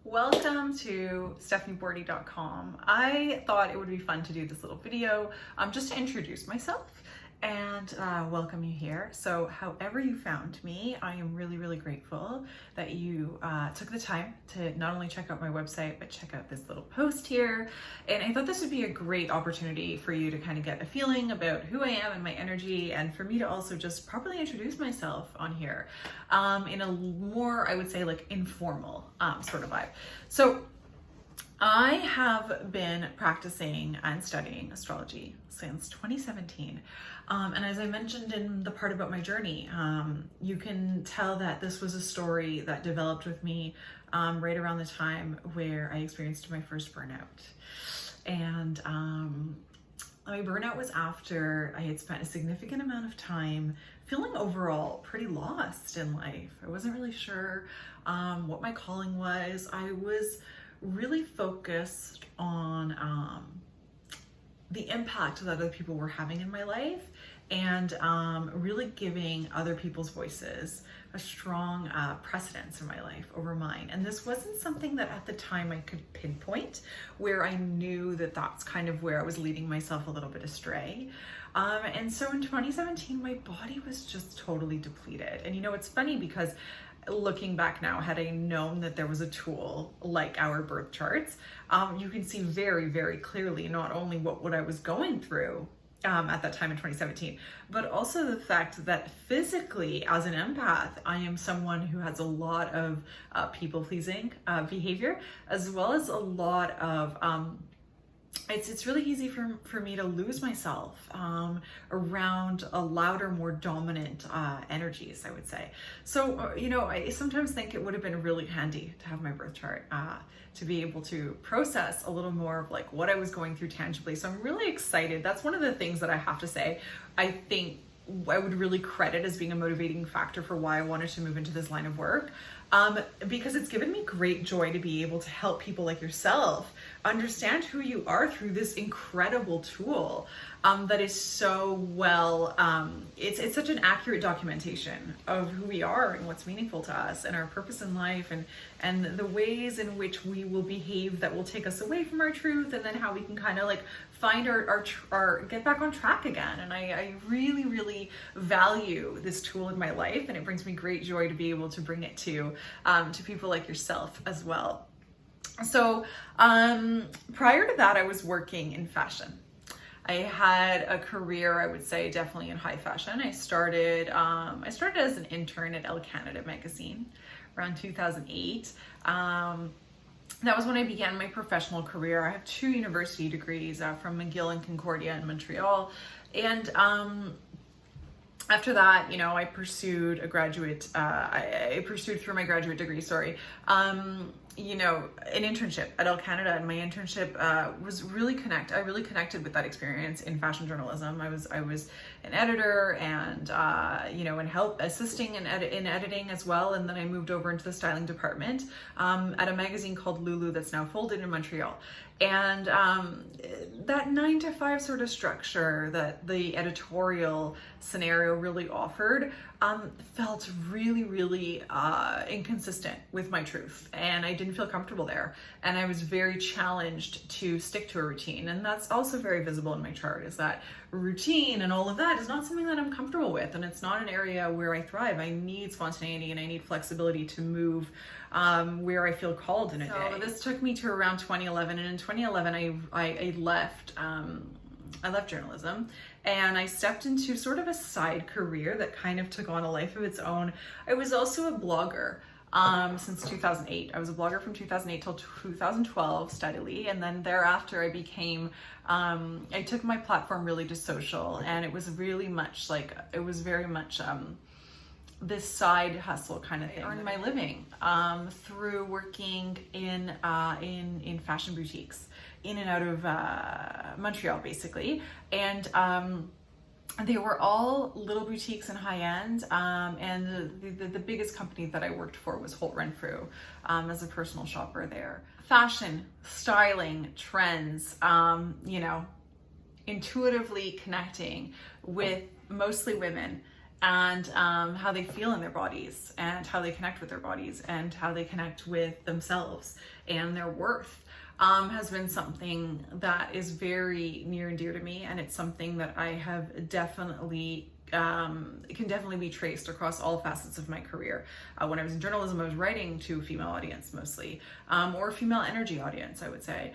Welcome to StephanieBordy.com. I thought it would be fun to do this little video just to introduce myself and welcome you here. So however you found me, I am really grateful that you took the time to not only check out my website, but check out this little post here. And I thought this would be a great opportunity for you to kind of get a feeling about who I am and my energy, and for me to also just properly introduce myself on here in a more, I would say, like informal sort of vibe. So I have been practicing and studying astrology since 2017. And as I mentioned in the part about my journey, you can tell that this was a story that developed with me right around the time where I experienced my first burnout. And my burnout was after I had spent a significant amount of time feeling overall pretty lost in life. I wasn't really sure what my calling was. I was really focused on the impact that other people were having in my life, and really giving other people's voices a strong precedence in my life over mine. And this wasn't something that at the time I could pinpoint, where I knew that that's kind of where I was leading myself a little bit astray. And so in 2017, my body was just totally depleted. And you know, it's funny because looking back now, had I known that there was a tool like our birth charts, you can see very clearly not only what I was going through at that time in 2017, but also the fact that physically, as an empath, I am someone who has a lot of people-pleasing behavior, as well as a lot of it's really easy for me to lose myself around a louder, more dominant energies, I would say. So, you know, I sometimes think it would have been really handy to have my birth chart to be able to process a little more of like what I was going through tangibly. So I'm really excited. That's one of the things that I have to say, I think I would really credit as being a motivating factor for why I wanted to move into this line of work. Because it's given me great joy to be able to help people like yourself understand who you are through this incredible tool that is so well, it's such an accurate documentation of who we are and what's meaningful to us and our purpose in life, and the ways in which we will behave that will take us away from our truth, and then how we can kind of like find our get back on track again. And I really value this tool in my life, and it brings me great joy to be able to bring it to people like yourself as well. So prior to that, I was working in fashion. I had a career, I would say, definitely in high fashion. I started as an intern at Elle Canada magazine around 2008. That was when I began my professional career. I have 2 university degrees from McGill and Concordia in Montreal. And after that, you know, I pursued I pursued through my graduate degree, you know, an internship at Elle Canada, and my internship was really I really connected with that experience in fashion journalism. I was an editor, and you know, and assisting in editing as well. And then I moved over into the styling department at a magazine called Lulu that's now folded in Montreal. And that 9-to-5 sort of structure that the editorial scenario really offered felt really inconsistent with my truth, and I didn't feel comfortable there, and I was very challenged to stick to a routine. And that's also very visible in my chart, is that routine and all of that is not something that I'm comfortable with, and it's not an area where I thrive. I need spontaneity and I need flexibility to move where I feel called in a day. So this took me to around 2011, and in 2011 I left journalism, and I stepped into sort of a side career that kind of took on a life of its own. I was also a blogger since 2008. I was a blogger from 2008 till 2012 steadily, and then thereafter I became I took my platform really to social, and it was really much like, it was very much this side hustle kind of thing. I earned my living through working in fashion boutiques in and out of Montreal, basically. And they were all little boutiques and high end. And the biggest company that I worked for was Holt Renfrew as a personal shopper there. Fashion, styling, trends, you know, intuitively connecting with mostly women and how they feel in their bodies, and how they connect with their bodies, and how they connect with themselves and their worth, has been something that is very near and dear to me. And it's something that I have definitely it can definitely be traced across all facets of my career. When I was in journalism, I was writing to a female audience mostly, or a female energy audience, I would say.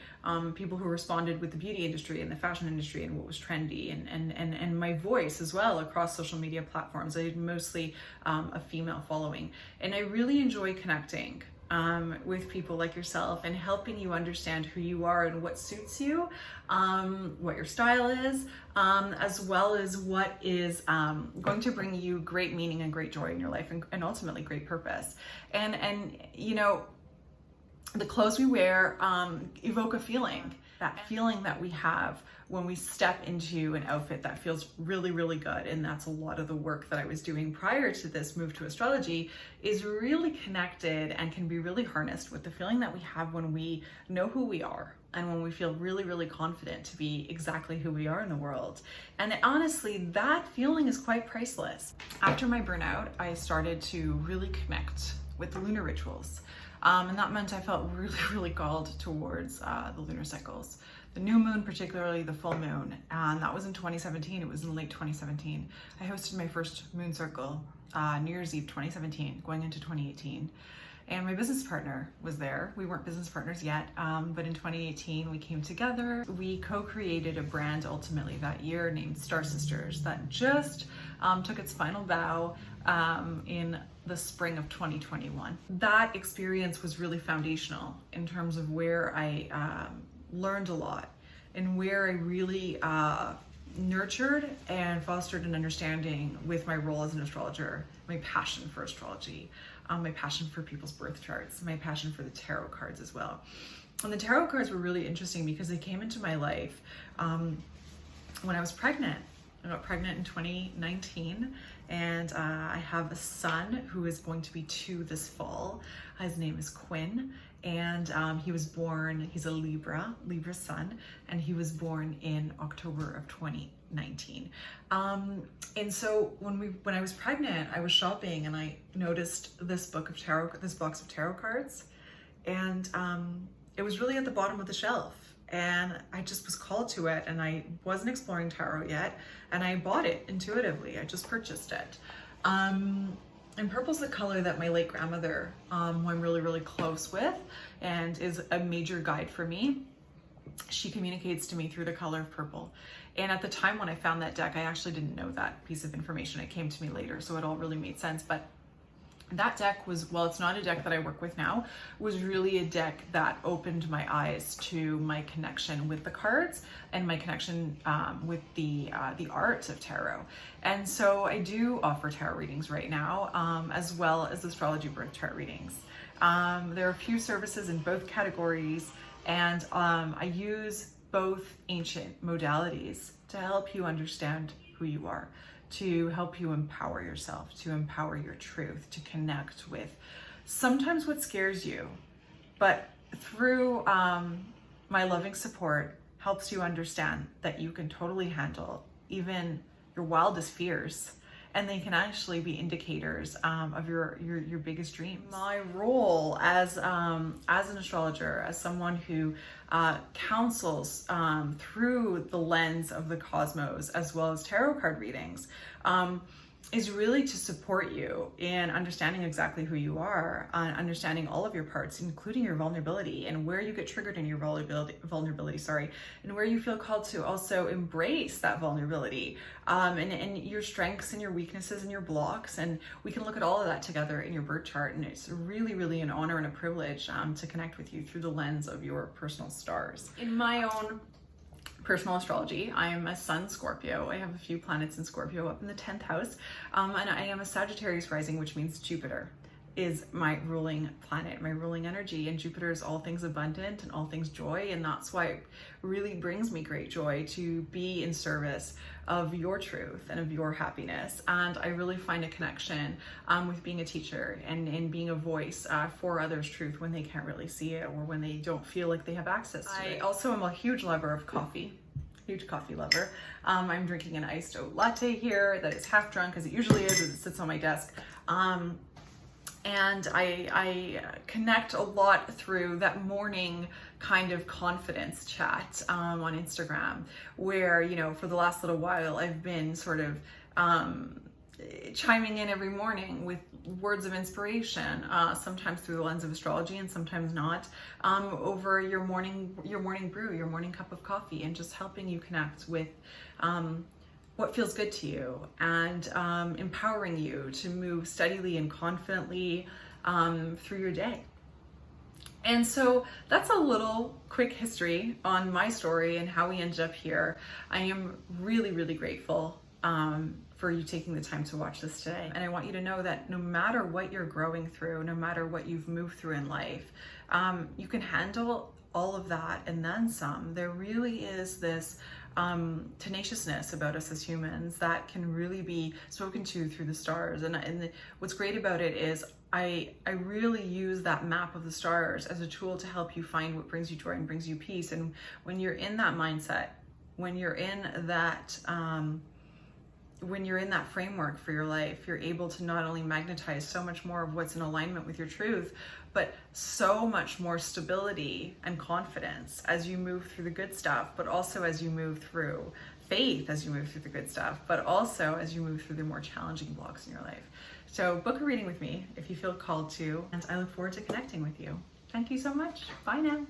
People who responded with the beauty industry and the fashion industry and what was trendy, and my voice as well across social media platforms. I had mostly a female following, and I really enjoy connecting with people like yourself and helping you understand who you are and what suits you, what your style is, as well as what is going to bring you great meaning and great joy in your life, and ultimately great purpose. And you know, the clothes we wear evoke a feeling. That feeling that we have when we step into an outfit that feels really, really good. And that's a lot of the work that I was doing prior to this move to astrology, is really connected and can be really harnessed with the feeling that we have when we know who we are, and when we feel really, really confident to be exactly who we are in the world. And honestly, that feeling is quite priceless. After my burnout, I started to really connect with the lunar rituals. And that meant I felt really, really called towards the lunar cycles. The new moon, particularly the full moon, and that was in 2017. It was in late 2017. I hosted my first moon circle, New Year's Eve 2017, going into 2018. And my business partner was there. We weren't business partners yet, but in 2018 we came together. We co-created a brand ultimately that year named Star Sisters that just took its final bow in the spring of 2021. That experience was really foundational in terms of where I learned a lot, and where I really nurtured and fostered an understanding with my role as an astrologer, my passion for astrology, my passion for people's birth charts, my passion for the tarot cards as well. And the tarot cards were really interesting because they came into my life when I was pregnant. I got pregnant in 2019, and I have a son who is going to be 2 this fall. His name is Quinn, and he was born, he's a Libra son, and he was born in October of 2019. And so when I was pregnant, I was shopping and I noticed this box of tarot cards, and it was really at the bottom of the shelf. And I just was called to it, and I wasn't exploring tarot yet, and I bought it intuitively. I just purchased it. And purple's the color that my late grandmother, who I'm really, really close with and is a major guide for me, she communicates to me through the color of purple. And at the time when I found that deck, I actually didn't know that piece of information. It came to me later, so it all really made sense. But that deck was, well, it's not a deck that I work with now, was really a deck that opened my eyes to my connection with the cards and my connection with the art of tarot. And so I do offer tarot readings right now, as well as astrology birth chart readings. There are a few services in both categories, and I use both ancient modalities to help you understand who you are, to help you empower yourself, to empower your truth, to connect with sometimes what scares you, but through my loving support helps you understand that you can totally handle even your wildest fears, and they can actually be indicators of your biggest dreams. My role as an astrologer, as someone who counsels through the lens of the cosmos, as well as tarot card readings, is really to support you in understanding exactly who you are, understanding all of your parts, including your vulnerability and where you get triggered in your vulnerability, and where you feel called to also embrace that vulnerability, and your strengths and your weaknesses and your blocks. And we can look at all of that together in your birth chart, and it's really, really an honor and a privilege to connect with you through the lens of your personal stars. In my own personal astrology, I am a Sun Scorpio. I have a few planets in Scorpio up in the 10th house, and I am a Sagittarius rising, which means Jupiter is my ruling planet, my ruling energy, and Jupiter is all things abundant and all things joy, and that's why it really brings me great joy to be in service of your truth and of your happiness. And I really find a connection with being a teacher and being a voice for others' truth when they can't really see it, or when they don't feel like they have access to it. I also am a huge lover of coffee. huge coffee lover. I'm drinking an iced oat latte here that is half drunk, as it usually is, as it sits on my desk. And I connect a lot through that morning kind of confidence chat on Instagram, where, you know, for the last little while, I've been sort of chiming in every morning with words of inspiration, sometimes through the lens of astrology and sometimes not, over your morning brew, your morning cup of coffee, and just helping you connect with what feels good to you, and empowering you to move steadily and confidently through your day. And so that's a little quick history on my story and how we ended up here. I am really, really grateful for you taking the time to watch this today. And I want you to know that no matter what you're growing through, no matter what you've moved through in life, you can handle all of that and then some. There really is this tenaciousness about us as humans that can really be spoken to through the stars. And what's great about it is I really use that map of the stars as a tool to help you find what brings you joy and brings you peace. And when you're in that mindset, when you're in that framework for your life, you're able to not only magnetize so much more of what's in alignment with your truth, but so much more stability and confidence as you move through the good stuff, but also as you move through faith, as you move through the good stuff, but also as you move through the more challenging blocks in your life. So book a reading with me if you feel called to, and I look forward to connecting with you. Thank you so much. Bye now.